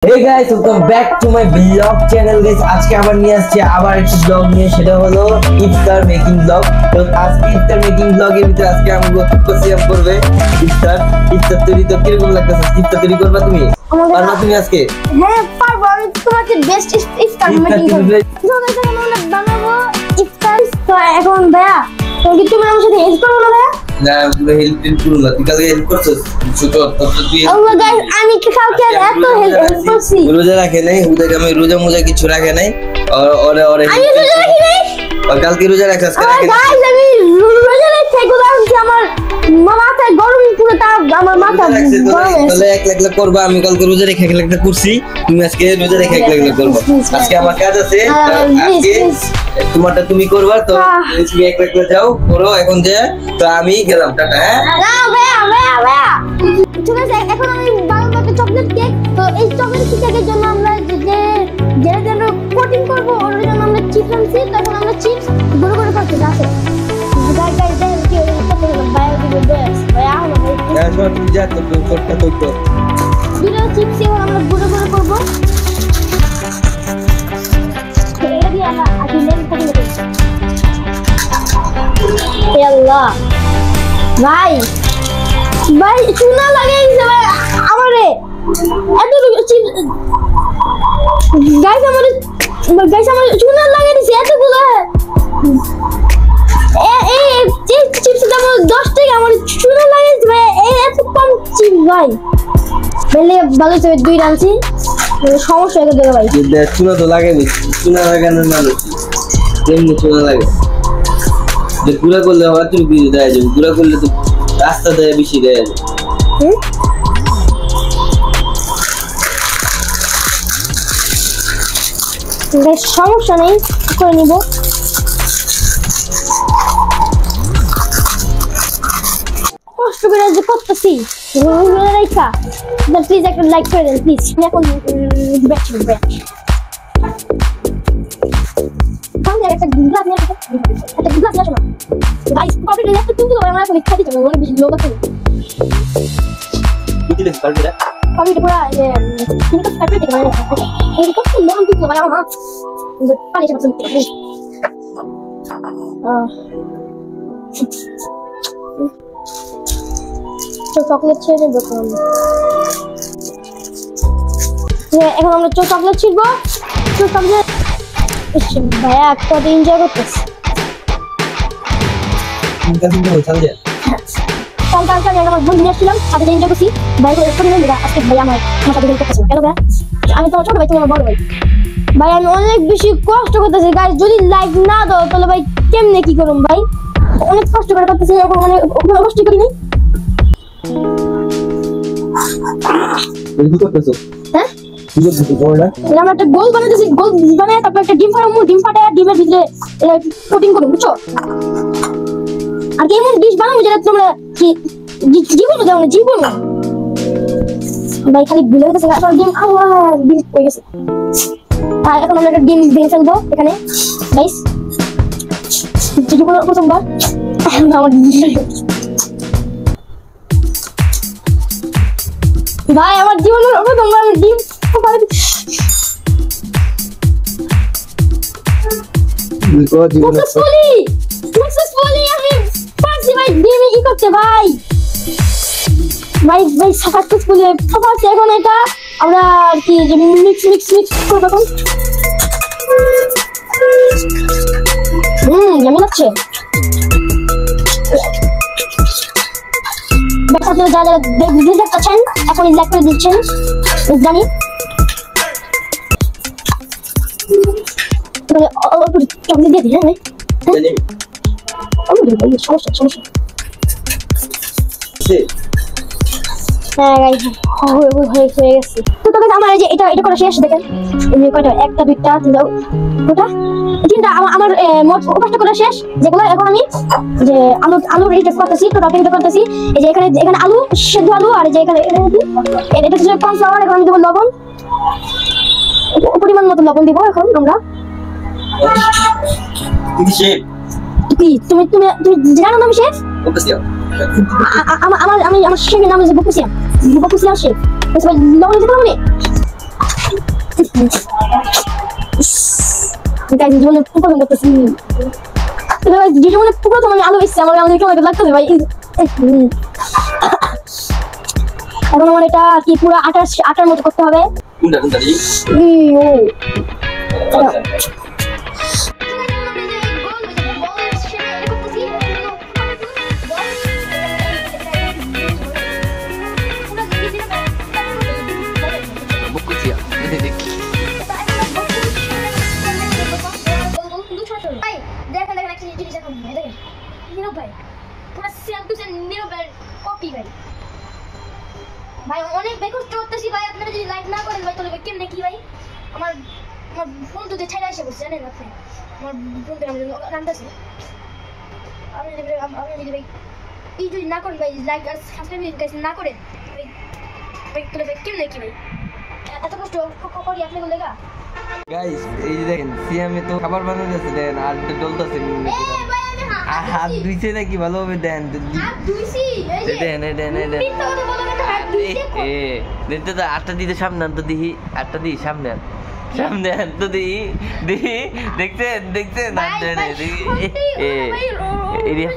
Hey guys, welcome back to my vlog channel guys. আজকে আবার নিয়ে আসছি আবার একটা vlog নিয়ে, সেটা হলো ইফতার মেকিং vlog। তো আজকে ইফতার মেকিং vlog এর ভিতরে আজকে আমরা কোসিয়াম করবে ইফতার তৈরি। তো কিরকম লাগতেছে? ইফতার তৈরি করবা তুমি? পারবা তুমি আজকে? হ্যাঁ পারবো, আমি তোমাকে বেস্ট ইফতার মেকিং করব। আমরা বানাবো ইফতার। তো এখন ভাইয়া তুমি আমার সাথে হেল্প করবে না? ভাইয়া না, পুরো হেল্প করব না। তুই কালকে হেল্প করছিস ছোট তুই? আল্লাহ গাইস, আমি কি কালকে এত হেল্প করছি? রোজা রাখে নাই, হুদাকে আমি রোজা কিছু রাখে নাই। ওরে আমি রোজা রাখি নাই। কালকে রোজা রাখছ? আজকে রাখে নাই। গাইস আমি রোজা রাখছি, এগুলো আমি আমার মাথায় গরম পুরো, তা আমার মাথা গরম। তাহলে এক লাখ করবা। আমি কালকে রোজা রেখে এক লাখ করছি, তুমি আজকে রোজা রেখে এক লাখ করবা। আজকে আমার কাজ আছে, আজকে তোমারটা তুমি করবা। তো তুমি এক লাখ যাও করো এখন যে। তো আমি গেলাম, টাটা। হ্যাঁ না ভাইয়া ঠিক আছে। এখন আমি বানাবো একটা চকলেট কেক। তো এই চকলেট কেকের জন্য আমরা যেটা যেন কোটিং করবো ওর জন্য আমরা চিপস আনছি। তখন আমরা চিপস গুঁড়ো করে করতে আসে চিপস এখন আমরা গুঁড়ো করে করবো। ভাই চুনা লাগাইছে ভাই আমারে এত গাইস আমার চুনা লাগাই দিছে এতগুলো। এই চিপস দাম 10 টাকা, আমার চুনা লাগাইছে ভাই এত কম চিপস ভাই। বলে ভালো তো দুই রানছি, সমস্যা হয়ে গেল ভাই। চুনা তো লাগাইনি, চুনা লাগানোর মানুষ তেমনি চুনা লাগে। যে গুঁড়া করলে আবার তুমি বেশি দেওয়া যাবে, গুঁড়া করলে তো রাস্তা দেয় বেশি দেওয়া যাবে। সমস্যা নেই, করে নিব। কষ্ট করে যে করতেছি প্লিজ একটা লাইক করে দেন প্লিজ। এখন একটা গ্লাস নিয়ে আসো না গাইস। কপিটা একটা তুলতে হবে, আমরা এখন ইচ্ছা দিতে হবে, বেশি লোক আছে। কি দিলে কপিটা? কপিটা পুরো কিন্তু পেপার থেকে মানে এই কত মন তুলতে ভাই আমার পানি এসে তুলতে। তো চকলেট ছেড়ে দেবো এখন আমরা চকলেট ছিড়বো। তো চকলেট ভাইয়া কত এনজয় করতেছি। কালকে আমি আমার বন্ধু নিয়ে আসছিলাম, সাথে এনজয় করছি। ভাই আজকে ভাই আমার সাথে হেল্প করতেছে। কেন ভাই? আমি তোমার ছোট ভাই, তুমি আমার বড় ভাই। ভাই আমি অনেক বেশি কষ্ট করতেছি গাইস, যদি লাইক না দাও তাহলে ভাই কেমনে কি করুম ভাই? অনেক কষ্ট করে করতেছি, মানে ওখানে কষ্ট করিনি। হ্যাঁ আমরা একটা গোল বানাতেছি, গোল বানায় তারপর একটা ডিম ফাটাবো, ডিম ফাটায় ডিমের ভিতরে কোটিং করবো, বুঝছো? আর কি এমন ডিশ বানাবো যেটা তোমরা কি জীবনও যাও না, জীবনও ভাই খালি ভুলে গেছে। এখন ডিম ডিম হয়ে গেছে। আর এখন আমরা একটা ডিম ভেঙে ফেলবো এখানে গাইস। জীবনের প্রথমবার আমার ভাই আমার জীবনের প্রথমবার ডিম সাকসেসফুলি আমি পারছি ভাই। ডিম ই করতে ভাই সাকসেসফুলি পারছি। এখন এটা আমরা কি যে মিক্স করব এখন। কেমন লাগছে? আপনারা যারা ভিডিও দেখছেন এখন লাইক করে দিচ্ছেন জানি। চকলেট দিয়ে দিই। সমস্যা হ্যাঁ গাইস হয়ে গেছে। তো তবে আমার এই যে এটা করা শেষ। দেখেন কয়টা, একটা দুইটা তিনটা আমার মোট 5টা করা শেষ। যেগুলো এখন আমি যে আলু রেডি করতেছি, তো টপিং করতেছি। এই যে এখানে আলু সেদ্ধ আলু, আর যে এখানে এটা হচ্ছে কর্নফ্লাওয়ার। এখন আমি দেবো লবণ, পরিমাণ মতো লবণ দিব। এখন আমরা তুমি জানো না আমি শেফ? আমার শেফের নাম হচ্ছে বকুসিয়া শেফ। লবণ দিতে পারবো? গাইস জীবনে প্রথম করতেছি জীবনে প্রথম আমি আলু বেশি আমার কেমন লাগতেছে ভাই এখন আমার এটা কি পুরো আটার মতো করতে হবে ভাই অনেক বেকষ্ট করতেছি ভাই আপনারা যদি লাইক না করেন ভাই তাহলে কেমনে কি ভাই আমার ফোন তো ছেড়ে এসে বসে জানেন আপনি আমার ফোনটা আমার রান্দাছে আমি যদি ভাই এই যদি না করেন ভাই লাইক আর সাবস্ক্রাইব না করেন ভাই তাহলে ভাই কেমনে কি ভাই এত কষ্ট করি আপনি বলে গা গাইস এই যে দেখেন সিয়ামে তো খাবার বানাতেছে দেন আর জ্বলতেছে হাত ধুইছে নাকি ভালোভাবে দেন হাত ধুইছি এই যে দেন দেখতে তো আটটা দিতে সামনে আনতো দেখি আটটা দিই সামনে আনতো দেখি দেখছেন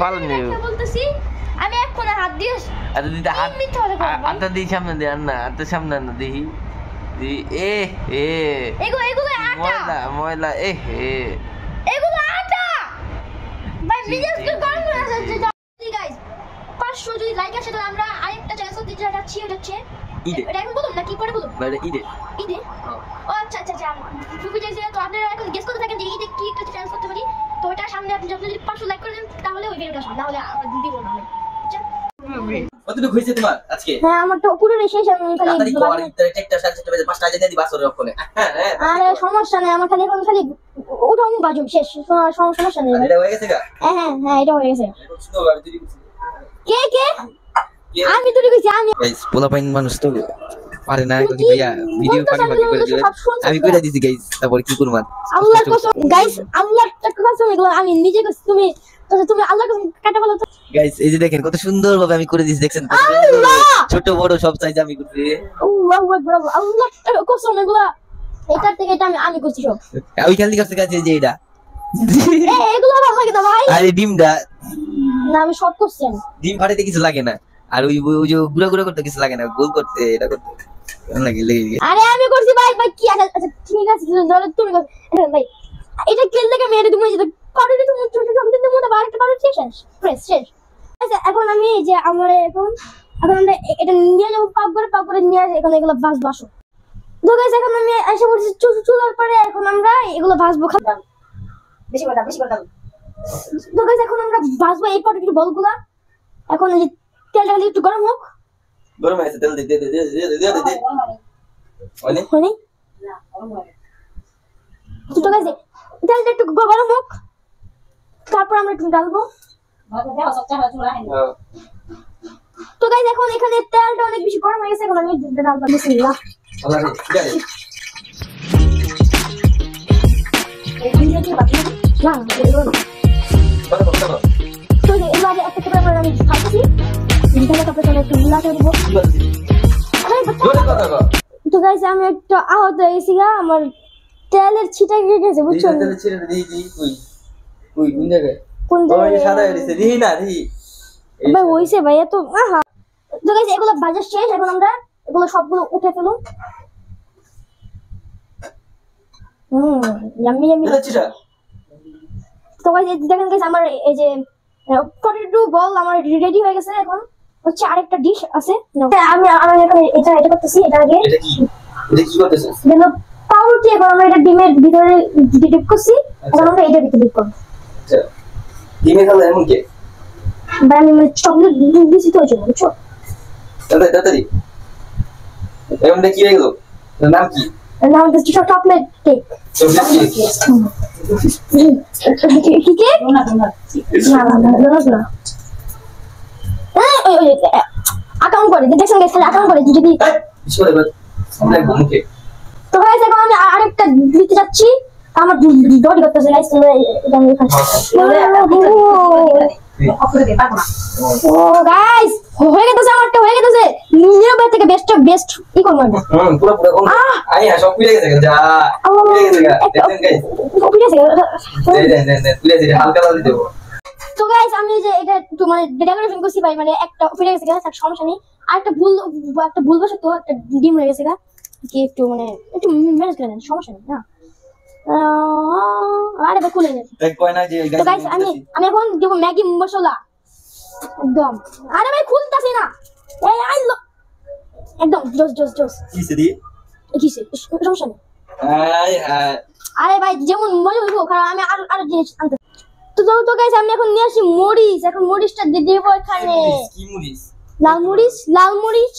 পালন বলতেছি আমি এখন হাত দিয়ে আচ্ছা দিতে আটটা দিই সামনে দিয়ে আন না আটটা সামনে আন দেখি ময়লা এগুলো আটা ভাই ভিডিওটা গরম করে আছে গাইস 500 যদি লাইক আসে তাহলে আমরা আরেকটা চ্যানেল করতে যাচ্ছি ওটা হচ্ছে এটা এখন বলুন না কি পরে বলুন মানে ঈদে ও আচ্ছা বুঝে যাইছে তো আপনারা এখন গেস করতে থাকেন যে ঈদে কি একটা চ্যানেল করতে পারি তো ওটা সামনে আপনি যদি 500 লাইক করে দেন তাহলে ওই ভিডিওটা আসবে তাহলে আমরা দিব না কতটুকু হইছে তোমার আজকে হ্যাঁ আমার তো পুরো শেষ আমি খালি তাড়াতাড়ি করে একটা সাথে 5টা আগে দিয়ে দিবা সরে ওখানে আরে সমস্যা নাই আমার খালি এখন খালি ওটা আমি বাজুম শেষ সমস্যা নেই এটা হয়ে গেছে হ্যাঁ এটা হয়ে গেছে কে আমি তো কইছি আমি গাইস পোলাপাইন মানুষ তো পারে না কি ভাইয়া ভিডিও ফাঁকি করে দিলে আমি কইরা দিছি গাইস তারপর কি করব আল্লাহর কসম গাইস আল্লাহর কসম এগুলো আমি নিজে কইছি তুমি আল্লাহর কসম কাটা বলো তো গাইস এই যে দেখেন কত সুন্দর ভাবে আমি করে দিছি দেখছেন ছোট বড় সব সাইজ আমি করছি আল্লাহু আকবার আল্লাহর কসম এগুলো এটা থেকে এটা আমি করছি সব আমি খেলতে কাছে কাছে যে এটা এগুলো ভালো লাগে না ভাই আরে ডিমটা না আমি সব করছি ডিম ফাটাতে কিছু লাগে না আর ওই যে গুড়া করতে কিছু লাগে না গোল করতে এটা করতে লেগে আরে আমি করছি ভাই কি আচ্ছা ঠিক আছে ধরো তুমি ভাই এটা কেন লাগে মেরে তুমি যেটা করে তুমি ছোট ছোট দিন মধ্যে আরেকটা করে শেষ শেষ আচ্ছা এখন আমি যে আমরা এখন আমরা এটা নিয়ে যাবো পাক করে নিয়ে এখন এগুলো বাসবো তো গাইস এখন আমি এসে বলছি চুলার পরে এখন আমরা এগুলো বাসবো খাবো বেশি কথা তো গাইস এখন আমরা বাসবো এই পটেটো বলগুলা এখন এই তেলটা একটু গরম হোক গরম আছে তেল দে অনেক হয়নি না গরম হয় তো গাইস তেলটা একটু গরম হোক তারপর আমরা একটু ডালবো তো গাইস এখন এখানে তেলটা অনেক বেশি গরম হয়ে গেছে এখন আমি ডালবো বিসমিল্লাহ আল্লাহ রে ঠিক আছে এই ভিডিওটি বাকি না তো এবারে একটা করে আমি খাচ্ছি ভিডিওটা তারপরে একটু মিলাতে দেব তো গাইস আমি একটা আহত হয়ে গেছি আমার তেলের ছিটা গিয়ে গেছে বুঝছো তেলের ছিটা দিই কই কোন জায়গায় সাদা হয়ে গেছে দিই না দিই ভাই হইছে ভাই এত আহা তো গাইস এগুলো ভাজা শেষ এখন আমরা এগুলো সবগুলো উঠে ফেলুন ইয়াম্মি তো গাইস দেখেন গাইস আমার এই যে পটেটো বল আমার রেডি হয়ে গেছে এখন হচ্ছে আরেকটা ডিশ আছে আমি এখন এটা করতেছি এটা আগে এটা কি করতেছিস দেখো পাউরুটি এখন আমরা এটা ডিমের ভিতরে ডিপ করছি এখন আমরা এটা ভিতরে ডিপ করব আচ্ছা ডিমে খাবে এমন কি ভাই আমি চকলেট দিছি তো জন্য বুঝছো তাড়াতাড়ি এমনটা কি হয়ে গেল নাম কি নাম হচ্ছে চকলেট কেক কি কেক না আকাউন্ট করে দেখছেন গাইস খালি আকাউন্ট করে যদি তো গাইস এখন আমি আরেকটা দিতে যাচ্ছি আমার দড়ি করতেছে গাইস ও গাইস হয়ে গেছে আমারটা হয়ে গেছে নিরবে থেকে বেস্ট ই করব পুরো কোন আই সব পিলে গেছে যা পিলে গেছে দেখেন গাইস পিলে গেছে পিলে গেছে হালকা লাল দেব তো গাইস আমি যে এটা একটু মানে ডেকোরেশন করছি ভাই মানে একটা পিলে গেছে থাক সমস্যা নেই আর একটা ভুল বসত একটা ডিম হয়ে গেছে কি একটু মানে একটু ম্যানেজ করে দেন সমস্যা নেই না আরে ভাই খুলে নেন দেখ কয় না যে তো গাইস আমি এখন দেব ম্যাগি মশলা একদম আরে ভাই খুলতাছি না এই আইলো একদম জোস কিসে দি কিসে সমস্যা নেই আয় আরে ভাই যেমন মজা হইব কারণ আমি আর জিনিস আনতে তো গাইস আমি এখন নিয়ে আসি মরিচ এখন মরিচটা দিয়ে দেব এখানে কি মরিচ লাল মরিচ কি মরিচ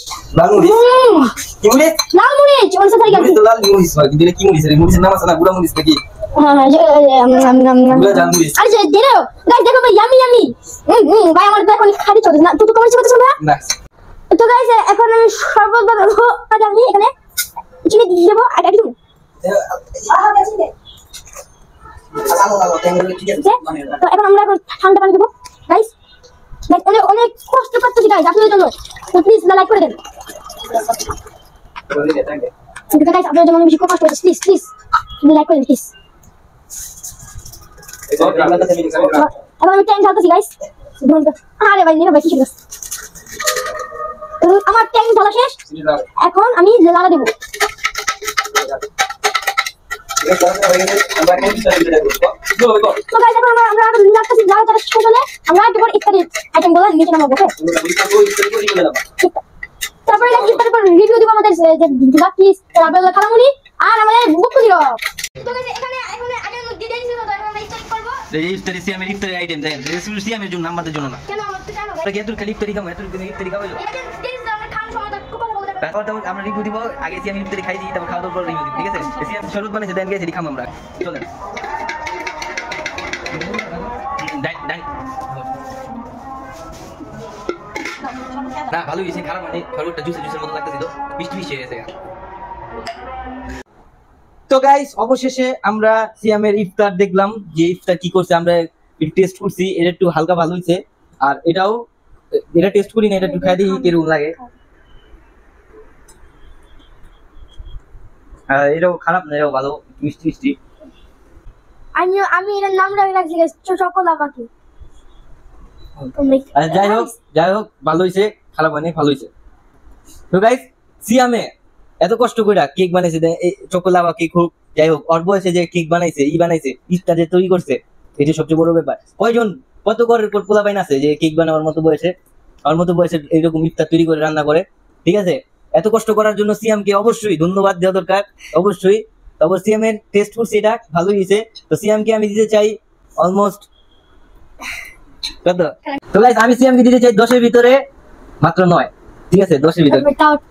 লাল মরিচ ওর সাথে গেল তো লাল মরিচ হয় কিন্তু কি মরিচ রে মরিচের নাম আছে না গুড়া মরিচ নাকি গুড়া জাম মরিচ আরে দেখো গাইস দেখো ভাই ইয়ামি ভাই আমার তো এখন খালি চলছে না তুই তো কমেন্ট করছিস না তো গাইস এখন আমি শরবত বানাবো আগে আমি এখানে চিনি দিয়ে দেব আর একটু তো এখন আমরা ঠান্ডা পানি দেবো গাইস অনেক কষ্ট করতেছি গাইস আপনাদের জন্য তো প্লিজ লাইক করে দেন গাইস আপনাদের জন্য বেশি কষ্ট করতেছি প্লিজ লাইক করে দেন প্লিজ এখন আমি ট্যাঙ্ক ঢালতেছি গাইস আরে ভাই নিয়ে ভাই কিছু আমার ট্যাঙ্ক ঢালা শেষ এখন আমি লাড়া দেবো তো গাইস এখন আমরা লাগতেছি লাড়া শেষ হলে আমরা একবার ইত্যাদি আইটেমগুলো নিচে নামাবো তারপরে তারপর রিভিউ দিব আমাদের যে বাকি রাবেল খালামুনি আর আমাদের বুক দিল তো গাইস এখানে আগে ডিজাইন ছিল তো এখন আমরা স্টার্ট করব ইফতারি সিয়ামের ইফতারি আইটেম দেন রেসিপি সিয়ামের জন্য আমাদের জন্য না কেন আমরা কেন আগে এত খালি ইফতারি খাবো তারপর আমরা রিভিউ দিব আগে সিয়ামের ইফতারি খাই দিই তারপর খাওয়া দাওয়ার পর রিভিউ দিব ঠিক আছে সিয়াম শরবত বানাইছে দেন গেছে খাম আমরা চলেন না ভালো হয়েছে খারাপ মানে শরবতটা জুসের মতো লাগতেছিল মিষ্টি হয়ে গেছে তো গাইস অবশেষে আমরা সিয়ামের ইফতার দেখলাম যে ইফতার কি করছে আমরা টেস্ট করছি এটা একটু হালকা ভালো হয়েছে আর এটা টেস্ট করি না এটা একটু খাই দিই কিরকম লাগে আর এটাও খারাপ না এটাও ভালো মিষ্টি আমি এর নাম রাখছি চকোলা পাখি যাই হোক ভালো হয়েছে খারাপ হয়নি ভালো হয়েছে তো গাইস সিয়ামে এত কষ্ট করে কেক বানাইছে চকোলা বা কেক হোক যাই হোক ওর বয়সে যে কেক বানাইছে ইফতার যে তৈরি করছে এটা সবচেয়ে বড় ব্যাপার কত করে পোলা বাইন আছে যে কেক বানাবার মতো বয়সে ওর মতো বয়সে এরকম ইফতার তৈরি করে রান্না করে ঠিক আছে এত কষ্ট করার জন্য সিয়ামকে অবশ্যই ধন্যবাদ দেওয়া দরকার অবশ্যই তারপর সিয়ামের টেস্ট করছে এটা ভালো হয়েছে তো সিয়ামকে আমি দিতে চাই অলমোস্ট কত তো গাইস আমি সিয়ামকে দিতে চাই 10 এর ভিতরে মাত্র 9 ঠিক আছে 10 এর ভিতরে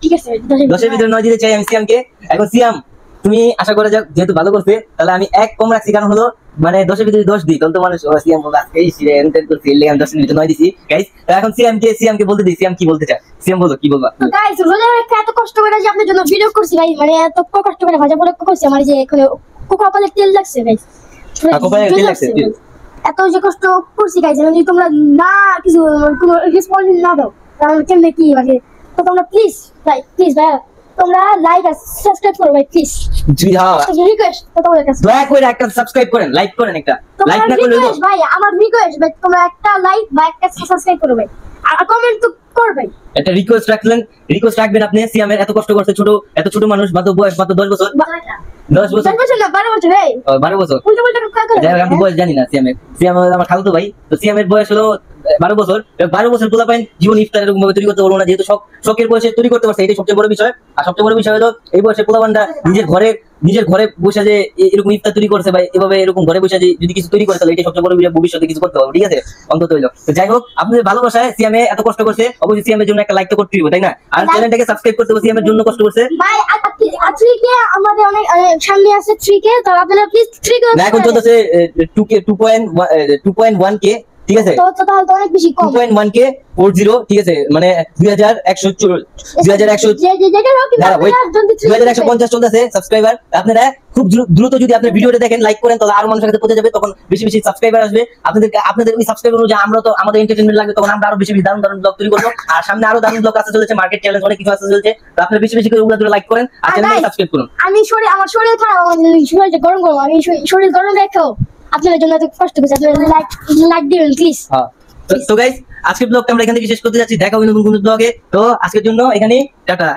ঠিক আছে 10 এর ভিতরে 9 দিতে চাই আমি সিয়ামকে এখন সিয়াম তুমি আশা করা যাক যেহেতু ভালো করছে তাহলে আমি এক কম রাখছি কারণ হলো মানে 10 এর ভিতরে 10 দিই তাহলে তো মানুষ সিয়াম বলবে এই সিরে এন্টার করতে এলে আমি 10 এর ভিতরে 9 দিছি গাইস এখন সিয়ামকে বলতে দিই সিয়াম কি বলতে চায় সিয়াম বলো কি বলবা গাইস রোজা রেখে এত কষ্ট করে যে আপনাদের জন্য ভিডিও করছি ভাই মানে এত কষ্ট করে ভাজা পোড়া করছি আমার যে এখানে কোকোপালে তেল লাগছে গাইস কোকোপালে তেল লাগছে এত যে কষ্ট করছি গাইস যদি তোমরা না কিছু কোনো রেসপন্স না দাও তাহলে কেমনে কি মানে তো তোমরা প্লিজ ভাই তোমরা লাইক আর সাবস্ক্রাইব করো ভাই প্লিজ জি হ্যাঁ রিকোয়েস্ট তো তোমাদের কাছে দয়া করে একটা সাবস্ক্রাইব করেন লাইক করেন একটা লাইক না করলে ভাই আমার রিকোয়েস্ট ভাই তোমরা একটা লাইক বা একটা সাবস্ক্রাইব করো ভাই আর কমেন্ট তো করবে একটা রিকোয়েস্ট রাখবেন আপনি সিয়ামের এত কষ্ট করতে এত ছোট মানুষ মাত্র বয়স মাত্র 10 বছর 10 বছর না 12 বছর এই 12 বছর যাই আমি বয়স জানি না সিয়াম আমার খালাতো ভাই তো সিয়ামের বয়স হলো 12 বছর 12 বছর পোলা পাইন জীবন ইফতার এরকম ভাবে তৈরি করতে পারবো না যেহেতু শখের বয়সে তৈরি করতে পারছে এটাই সবচেয়ে বড় বিষয় আর সবচেয়ে বড় বিষয় হলো এই বয়সে পোলা বান্ডা নিজের ঘরে বসে যে এরকম ইফতার তৈরি করছে ভাই এভাবে এরকম ঘরে বসে যে যদি কিছু তৈরি করে তাহলে এটা সবচেয়ে বড় বিষয় ভবিষ্যতে কিছু করতে পারবো ঠিক আছে অন্তত হইলো তো যাই হোক আপনাদের ভালোবাসায় সিয়ামে এত কষ্ট করছে অবশ্যই সিয়ামের জন্য একটা লাইক তো করতেই হবে তাই না আর চ্যানেলটাকে সাবস্ক্রাইব করতে হবে সিয়ামের জন্য কষ্ট করছে ভাই আজকে আমাদের অনেক সামনে আছে 3K তো আপনারা প্লিজ 3K না এখন চলতেছে 2K 2.1K ঠিক আছে তো তাহলে তো অনেক বেশি কম 2.1k 40 ঠিক আছে মানে 2150 চলতেছে সাবস্ক্রাইবার। আপনারা খুব দ্রুত যদি আপনি ভিডিওটা দেখেন লাইক করেন তাহলে আরো মানুষের কাছে পৌঁছে যাবে, তখন বেশি বেশি সাবস্ক্রাইবার আসবে। আপনাদের ওই সাবস্ক্রাইবার অনুযায়ী আমরা তো আমাদের এন্টারটেইনমেন্ট লাগবে, তখন আমরা আরো বেশি বেশি দারুণ দারুণ ব্লগ তৈরি করবো। আর সামনে আরো দারুণ ব্লগ আসতে চলেছে, মার্কেট চ্যালেঞ্জ অনেক কিছু আসতে চলেছে। তো আপনারা বেশি বেশি করে ওগুলো লাইক করেন আর চ্যানেলটা সাবস্ক্রাইব করুন। আমার শরীর খারাপ, আমার শরীর গরম গরম, আমি শরীর গরম রেখেও আপনাদের জন্য এত কষ্ট করছি, আপনারা লাইক দিবেন প্লিজ। হ্যাঁ তো গাইস আজকের ব্লগটা আমরা এখান থেকে শেষ করতে যাচ্ছি, দেখা হবে নতুন কোন ব্লগে। তো আজকের জন্য এখানেই টাটা।